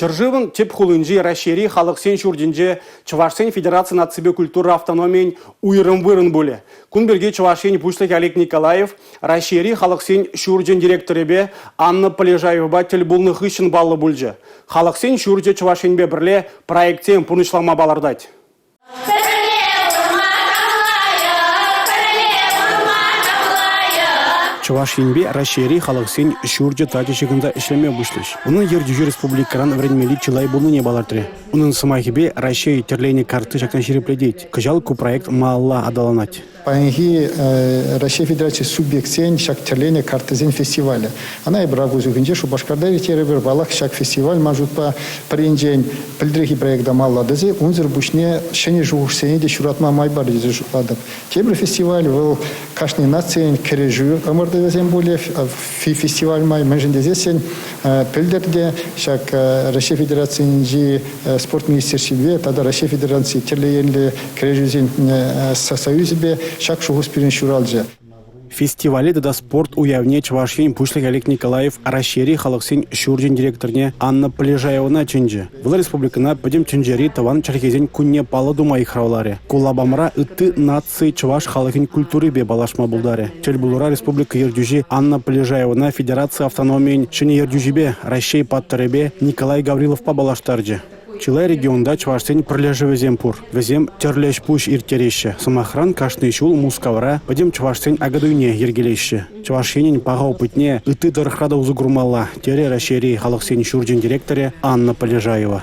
Чыржывын теп хулынжи Рашери халықсен шурдинже Чувашсен Федерация нацибе культура автономиен уйрым-вырын боле. Кунберге Чувашсен Пушлык Олег Николаев, Рашери халықсен шурдин директоребе Анна Полежаева телбулных ищен баллы бульже. Халықсен шурде Чувашсенбе бірле проекттен пунышлама балардать. Чувашинбе Рашери халықсен шурде тати шегында ішлеме бұшлыш. Оның ердюжі республикаран временмели чылай болны не балартыры. Оның сымахибе Рашери терлейне карты жақтан шерепледейт. Кыжал ку проект маалла адаланать. Паянги Россия Федерации субъектсен шак терлейне картызен фестиваля. Она и брагузу гинже, что башкардари теребер балах шак фестиваль мажут по принжень пильдрехи проекта маалла дызе, унзер бушне шене жугушсене де шуратма майбар дезе жуладып. Тебр фестиваль был кашни нациен кережу, амырдывезен более фестиваль май менжендезесен пильдерде шак Россия Федерации спорт министерстве, тогда Россия Федерации терлейенле кережузен союзбе шак шугус переншуралже. Фестивале да спорт уявне Чувашин Пушлык Олег Николаев Рашери халықсен шурдин директорне Анна Полежаевна чынжы. Бұл республикана пөдем чынжери таван чархезен күнне палы думай храулары. Кулабамра үтті нации Чуваш халықын культуры бе балашма бұлдары. Чельбулура республика ердюжи Анна Полежаевна Федерация автономиен шыны ердюжибе Рашей Паттаребе Николай Гаврилов па балаштаржы. Чилай регионда Чувашсен пролежи везем пур. Везем терлеш пуш иртереща. Самохран кашный шул мускавра. Пойдем Чувашсен агадуйне ергелеща. Чувашенин пага опытне. И ты дархрада узугурмала. Тере Рашери халықсен шурдин директоре Анна Полежаева.